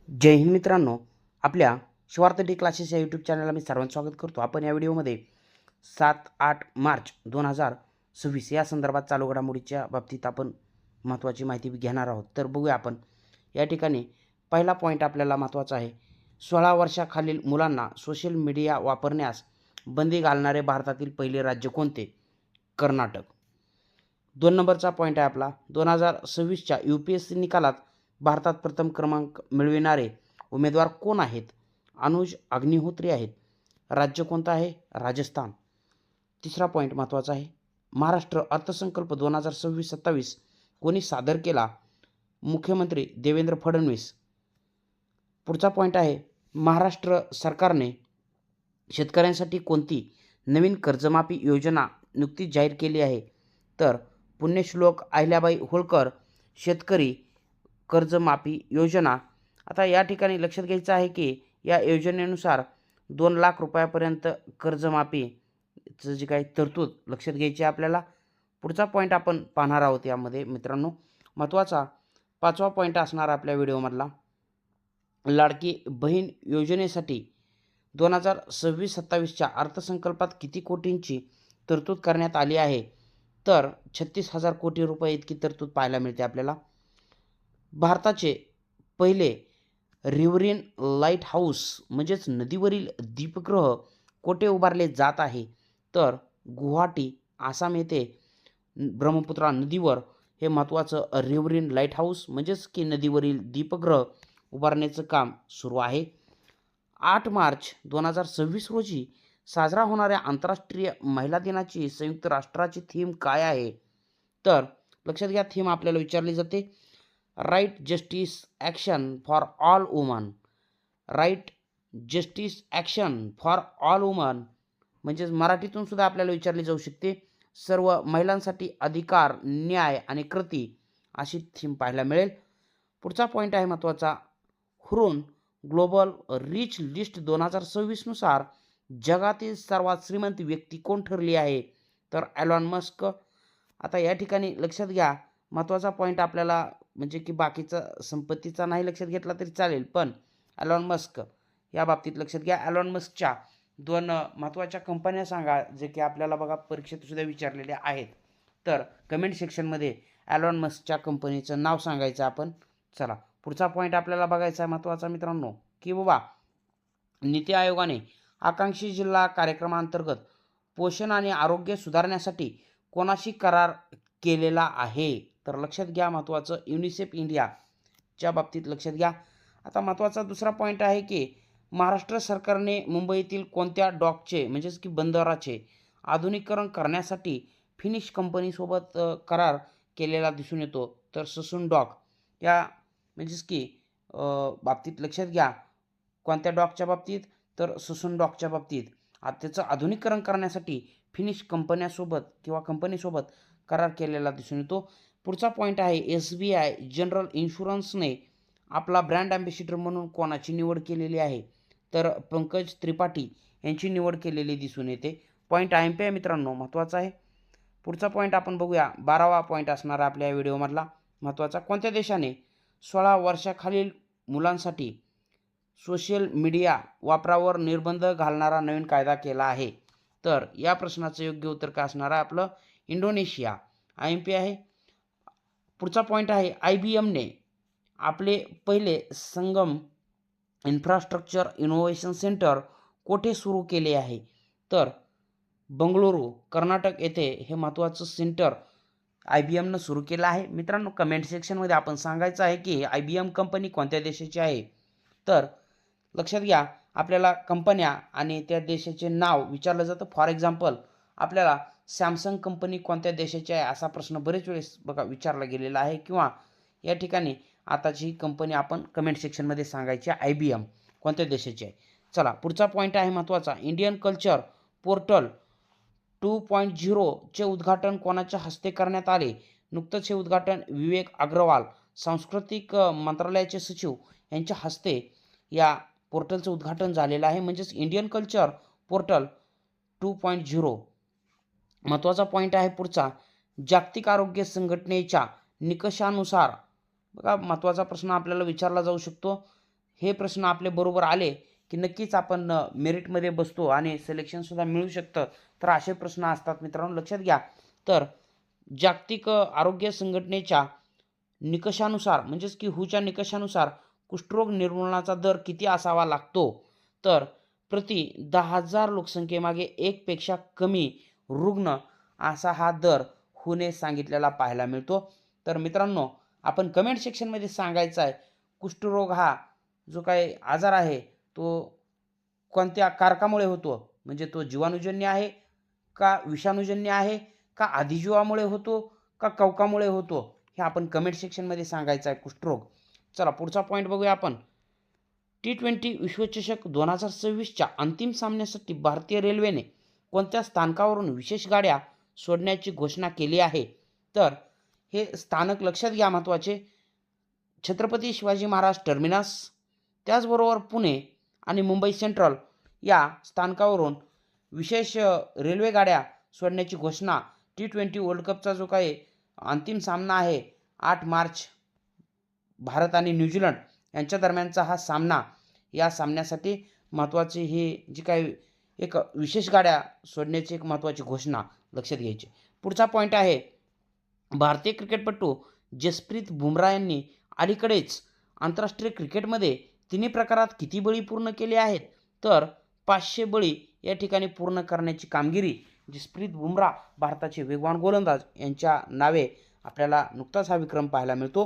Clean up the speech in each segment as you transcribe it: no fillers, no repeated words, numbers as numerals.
जय हिंद मित्रांनो, आपल्या Shivarth D classes या यूट्यूब चॅनलला मी सर्वांचं स्वागत करतो। आपण या व्हिडिओमध्ये 7-8 मार्च 2026 या संदर्भात चालू घडामोडीच्या बाबतीत आपण महत्त्वाची माहिती घेणार आहोत। तर बघूया आपण या ठिकाणी पहिला पॉईंट आपल्याला महत्त्वाचा आहे। 16 वर्षाखालील मुलांना सोशल मीडिया वापरण्यास बंदी घालणारे भारतातील पहिले राज्य कोणते? कर्नाटक। 2 नंबरचा पॉईंट आहे आपला 2026च्या UPSC निकालात भारतात प्रथम क्रमांक मिळविणारे उमेदवार कोण आहेत? अनुज अग्निहोत्री आहेत। राज्य कोणतं आहे? राजस्थान। तिसरा पॉईंट महत्त्वाचा आहे, महाराष्ट्र अर्थसंकल्प 2026-27 कोणी सादर केला? मुख्यमंत्री देवेंद्र फडणवीस। पुढचा पॉईंट आहे, महाराष्ट्र सरकारने शेतकऱ्यांसाठी कोणती नवीन कर्जमाफी योजना नुकतीच जाहीर केली आहे? तर पुण्यश्लोक अहिल्याबाई होळकर शेतकरी कर्जमाफी योजना। आता या ठिकाणी लक्षात घ्यायचं आहे की या योजनेनुसार 2 लाख रुपयापर्यंत कर्जमाफीचं जी काही तरतूद लक्षात घ्यायची आहे आपल्याला। पुढचा पॉईंट आपण पाहणार आहोत यामध्ये मित्रांनो। महत्त्वाचा 5वा पॉईंट असणार आपल्या व्हिडिओमधला, लाडकी बहीण योजनेसाठी 2026-27च्या अर्थसंकल्पात किती कोटींची तरतूद करण्यात आली आहे? तर 36,000 कोटी रुपये इतकी तरतूद पाहायला मिळते आपल्याला। भारताचे पहिले रिव्हरीन लाईट हाऊस म्हणजेच नदीवरील दीपगृह कोठे उभारले जात आहे? तर गुवाहाटी आसाम येथे ब्रह्मपुत्रा नदीवर हे महत्त्वाचं रिव्हरीन लाईट हाऊस म्हणजेच की नदीवरील दीपगृह उभारण्याचं काम सुरू आहे। 8 मार्च 2026 रोजी साजरा होणाऱ्या आंतरराष्ट्रीय महिला दिनाची संयुक्त राष्ट्राची थीम काय आहे? तर लक्षात घ्या, थीम आपल्याला विचारली जाते, right justice action for all women. Right justice action for all women म्हणजेच मराठीतून सुद्धा आपल्याला विचारली जाऊ शकते, सर्व महिलांसाठी अधिकार, न्याय आणि कृती, अशी थीम पाहायला मिळेल। पुढचा पॉईंट आहे महत्त्वाचा, हुरून ग्लोबल रिच लिस्ट 2026 नुसार जगातील सर्वात श्रीमंत व्यक्ती कोण ठरली आहे? तर एलॉन मस्क। आता या ठिकाणी लक्षात घ्या, महत्त्वाचा पॉईंट आपल्याला म्हणजे की बाकीचा संपत्तीचा नाही लक्षात घेतला तरी चालेल, पण एलॉन मस्क या बाबतीत लक्षात घ्या। एलॉन मस्कच्या 2 महत्त्वाच्या कंपन्या सांगा, जे की आपल्याला बघा परीक्षेत सुद्धा विचारलेल्या आहेत। तर कमेंट सेक्शनमध्ये एलॉन मस्कच्या कंपनीचं नाव सांगायचं आपण। चला पुढचा पॉईंट आपल्याला बघायचा आहे महत्त्वाचा मित्रांनो, की बाबा नीती आयोगाने आकांक्षी जिल्हा कार्यक्रमांतर्गत पोषण आणि आरोग्य सुधारण्यासाठी कोणाशी करार केलेला आहे? तर लक्षात घ्या, महत्त्वाचं युनिसेफ इंडियाच्या बाबतीत लक्षात घ्या। आता महत्त्वाचा दुसरा पॉईंट आहे की महाराष्ट्र सरकारने मुंबईतील कोणत्या डॉकचे म्हणजेच की बंदराचे आधुनिकीकरण करण्यासाठी फिनिश कंपनीसोबत करार केलेला दिसून येतो? तर ससून डॉक या म्हणजेच की बाबतीत लक्षात घ्या, कोणत्या डॉकच्या बाबतीत? तर ससून डॉकच्या बाबतीत त्याचं आधुनिकीकरण करण्यासाठी फिनिश कंपन्यासोबत किंवा कंपनीसोबत करार केलेला दिसून येतो। पुढचा पॉईंट आहे, SBI जनरल इन्शुरन्सने आपला ब्रँड ॲम्बॅसिडर म्हणून कोणाची निवड केलेली आहे? तर पंकज त्रिपाठी यांची निवड केलेली दिसून येते। पॉईंट IMP आहे मित्रांनो, महत्त्वाचा आहे। पुढचा पॉईंट आपण बघूया, 12वा पॉईंट असणार आपल्या व्हिडिओमधला महत्त्वाचा, कोणत्या देशाने 16 वर्षाखालील मुलांसाठी सोशल मीडिया वापरावर निर्बंध घालणारा नवीन कायदा केला आहे? तर या प्रश्नाचं योग्य उत्तर काय असणार आहे आपलं? इंडोनेशिया। IMP आहे। पुढचा पॉईंट आहे, IBMने आपले पहिले संगम इन्फ्रास्ट्रक्चर इनोव्हेशन सेंटर कोठे सुरू केले आहे? तर बंगळुरू कर्नाटक येथे हे महत्त्वाचं सेंटर IBMनं सुरू केलं आहे। मित्रांनो कमेंट सेक्शनमध्ये आपण सांगायचं आहे की IBM कंपनी कोणत्या देशाची आहे? तर लक्षात घ्या, आपल्याला कंपन्या आणि त्या देशाचे नाव विचारलं जातं। फॉर एक्झाम्पल आपल्याला सॅमसंग कंपनी कोणत्या देशाची आहे असा प्रश्न बरेच वेळेस बघा विचारला गेलेला आहे, किंवा या ठिकाणी आताची कंपनी आपण कमेंट सेक्शनमध्ये सांगायची आहे IBM कोणत्या देशाची आहे। चला पुढचा पॉईंट आहे महत्त्वाचा, इंडियन कल्चर पोर्टल 2.0 चे उद्घाटन कोणाच्या हस्ते करण्यात आले? नुकतंच हे उद्घाटन विवेक अग्रवाल सांस्कृतिक मंत्रालयाचे सचिव यांच्या हस्ते या पोर्टलचं उद्घाटन झालेलं आहे, म्हणजेच इंडियन कल्चर पोर्टल 2.0। महत्त्वाचा पॉईंट आहे पुढचा, जागतिक आरोग्य संघटनेच्या निकषानुसार बघा महत्त्वाचा प्रश्न आपल्याला विचारला जाऊ शकतो, हे प्रश्न आपले बरोबर आले की नक्कीच आपण मेरिटमध्ये बसतो आणि सिलेक्शनसुद्धा मिळू शकतं. तर असे प्रश्न असतात मित्रांनो, लक्षात घ्या. तर जागतिक आरोग्य संघटनेच्या निकषानुसार म्हणजेच की हूच्या निकषानुसार कुष्ठरोग निर्मूलनाचा दर किती असावा लागतो? तर प्रति 10,000 लोकसंख्येमागे 1 पेक्षा कमी रुग्ण असा हा दर हूने सांगितलेला पाहायला मिळतो. तर मित्रांनो, आपण कमेंट सेक्शनमध्ये सांगायचं आहे कुष्ठरोग हा जो काही आजार आहे तो कोणत्या कारकामुळे होतो? म्हणजे तो जीवाणूजन्य आहे का विषाणूजन्य आहे का अधिजीवामुळे होतो का कवकामुळे होतो? हे आपण कमेंट सेक्शनमध्ये सांगायचं आहे कुष्ठरोग. चला पुढचा पॉईंट बघूया आपण. T20 विश्वचषक 2026च्या अंतिम सामन्यासाठी भारतीय रेल्वेने कोणत्या स्थानकावरून विशेष गाड्या सोडण्याची घोषणा केली आहे? तर हे स्थानक लक्षात घ्या महत्त्वाचे. छत्रपती शिवाजी महाराज टर्मिनस, त्याचबरोबर पुणे आणि मुंबई सेंट्रल या स्थानकावरून विशेष रेल्वे गाड्या सोडण्याची घोषणा T20 वर्ल्ड कपचा जो काही अंतिम सामना आहे 8 मार्च भारत आणि न्यूझीलंड यांच्या दरम्यानचा हा सामना, या सामन्यासाठी महत्त्वाची ही जी काही एक विशेष गाड्या सोडण्याची एक महत्त्वाची घोषणा लक्षात घ्यायची. पुढचा पॉईंट आहे, भारतीय क्रिकेटपटू जसप्रीत बुमराह यांनी अलीकडेच आंतरराष्ट्रीय क्रिकेटमध्ये तिन्ही प्रकारात किती बळी पूर्ण केले आहेत? तर 500 बळी या ठिकाणी पूर्ण करण्याची कामगिरी जसप्रीत बुमराह भारताचे वेगवान गोलंदाज यांच्या नावे आपल्याला नुकताच हा विक्रम पाहायला मिळतो.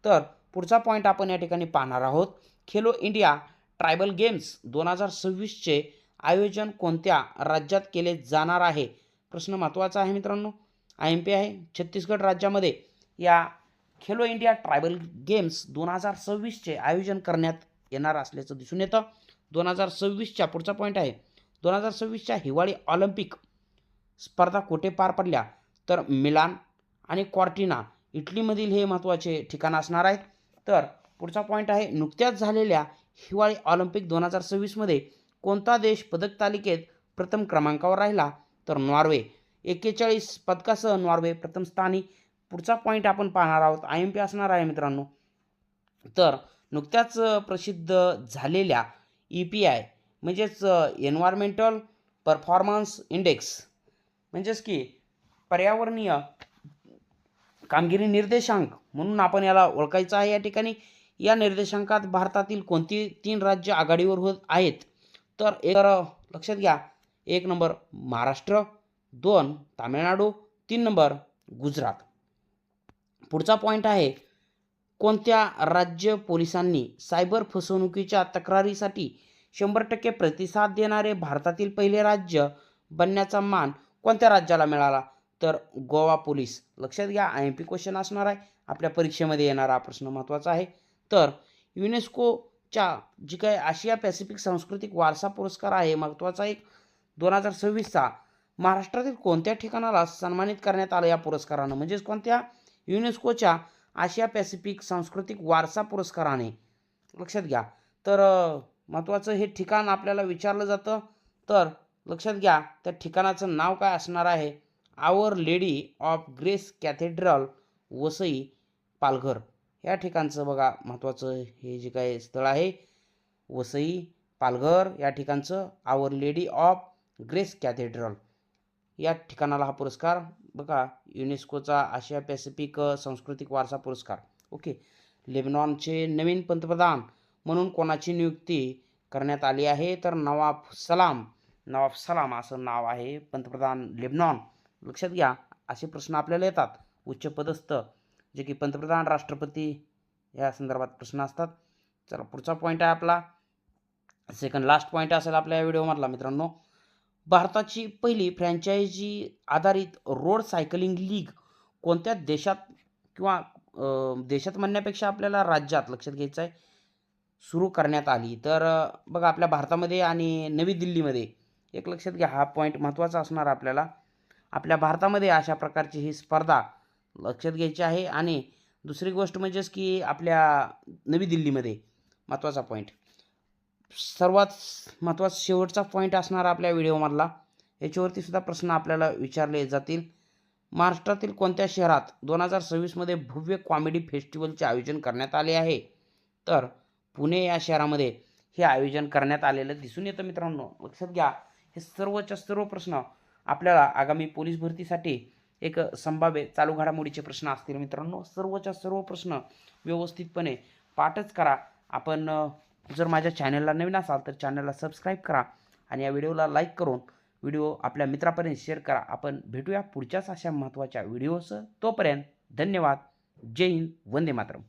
तर पुढचा पॉईंट आपण या ठिकाणी पाहणार आहोत. खेलो इंडिया ट्रायबल गेम्स 2026चे आयोजन कोणत्या राज्यात केले जाणार आहे? प्रश्न महत्त्वाचा आहे मित्रांनो. IMP आहे. छत्तीसगड राज्यामध्ये या खेलो इंडिया ट्रायबल गेम्स 2026चे आयोजन करण्यात येणार असल्याचं दिसून येतं. 2026च्या पुढचा पॉईंट आहे, 2026च्या हिवाळी ऑलिम्पिक स्पर्धा कुठे पार पडल्या? तर मिलान आणि कॉर्टिना इटलीमधील हे महत्त्वाचे ठिकाण असणार आहेत. तर पुढचा पॉईंट आहे, नुकत्याच झालेल्या हिवाळी ऑलिम्पिक 2026मध्ये कोणता देश पदक तालिकेत प्रथम क्रमांकावर राहिला? तर नॉर्वे. 41 पदकासह नॉर्वे प्रथम स्थानी. पुढचा पॉईंट आपण पाहणार आहोत, IMP असणार आहे मित्रांनो. तर नुकत्याच प्रसिद्ध झालेल्या EPI म्हणजेच एन्व्हायरमेंटल परफॉर्मन्स इंडेक्स म्हणजेच की पर्यावरणीय कामगिरी निर्देशांक म्हणून आपण याला ओळखायचं आहे. या ठिकाणी या निर्देशांकात भारतातील कोणती 3 राज्य आघाडीवर होत आहेत? तर लक्षात घ्या, 1 नंबर महाराष्ट्र, 2 तामिळनाडू, 3 नंबर गुजरात. पुढचा पॉईंट आहे, कोणत्या राज्य पोलिसांनी सायबर फसवणुकीच्या तक्रारीसाठी 100% प्रतिसाद देणारे भारतातील पहिले राज्य बनण्याचा मान कोणत्या राज्याला मिळाला? तर गोवा पोलीस. लक्षात घ्या, IMP क्वेश्चन असणार आहे, आपल्या परीक्षेमध्ये येणारा प्रश्न महत्त्वाचा आहे. तर युनेस्कोच्या जी काही आशिया पॅसिफिक सांस्कृतिक वारसा पुरस्कार आहे महत्त्वाचा एक 2026चा, महाराष्ट्रातील कोणत्या ठिकाणाला सन्मानित करण्यात आलं या पुरस्कारानं? म्हणजेच कोणत्या युनेस्कोच्या आशिया पॅसिफिक सांस्कृतिक वारसा पुरस्काराने? लक्षात घ्या. तर महत्त्वाचं हे ठिकाण आपल्याला विचारलं जातं. तर लक्षात घ्या, त्या ठिकाणाचं नाव काय असणार आहे? Our lady of grace cathedral, Vasai, Palghar. या ठिकाणचं बघा महत्त्वाचं हे जे काही स्थळ आहे वसई, पालघर या ठिकाणचं आवर लेडी ऑफ ग्रेस कॅथेड्रल या ठिकाणाला हा पुरस्कार बघा, युनेस्कोचा आशिया पॅसिफिक सांस्कृतिक वारसा पुरस्कार. ओके. लेबनॉनचे नवीन पंतप्रधान म्हणून कोणाची नियुक्ती करण्यात आली आहे? तर नवाब सलाम असं नाव आहे पंतप्रधान लेबनॉन. लक्षात घ्या, असे प्रश्न आपल्याला येतात उच्च पदस्थ जे की पंतप्रधान, राष्ट्रपती या संदर्भात प्रश्न असतात. चला पुढचा पॉईंट आहे आपला, सेकंड लास्ट पॉईंट असेल आपल्या या व्हिडिओमधला मित्रांनो. भारताची पहिली फ्रँचायझी आधारित रोड सायकलिंग लीग कोणत्या देशात किंवा देशात म्हणण्यापेक्षा आपल्याला राज्यात लक्षात घ्यायचं आहे सुरू करण्यात आली? तर बघा, आपल्या भारतामध्ये आणि नवी दिल्लीमध्ये. एक लक्षात घ्या, हा पॉईंट महत्त्वाचा असणार आपल्याला. आपल्या भारतामध्ये अशा प्रकारची ही स्पर्धा लक्षात घ्यायची आहे. आणि दुसरी गोष्ट म्हणजेच की आपल्या नवी दिल्लीमध्ये महत्त्वाचा पॉईंट. सर्वात महत्त्वाचा शेवटचा पॉईंट असणार आपल्या व्हिडिओमधला, याच्यावरती सुद्धा प्रश्न आपल्याला विचारले जातील. महाराष्ट्रातील कोणत्या शहरात 2026मध्ये भव्य कॉमेडी फेस्टिवलचे आयोजन करण्यात आले आहे? तर पुणे या शहरामध्ये हे आयोजन करण्यात आलेलं दिसून येतं मित्रांनो. लक्षात घ्या, हे सर्वच्या सर्व प्रश्न आपल्याला आगामी पोलीस भरतीसाठी एक संभाव्य चालू घडामोडीचे प्रश्न असतील मित्रांनो. सर्वच्या सर्व प्रश्न व्यवस्थितपणे पाठच करा. आपण जर माझ्या चॅनलला नवीन असाल तर चॅनलला सबस्क्राईब करा आणि या व्हिडिओला लाईक करून व्हिडिओ आपल्या मित्रापर्यंत शेअर करा. आपण भेटूया पुढच्याच अशा महत्त्वाच्या व्हिडिओसह. तोपर्यंत धन्यवाद. जय हिंद. वंदे मातरम.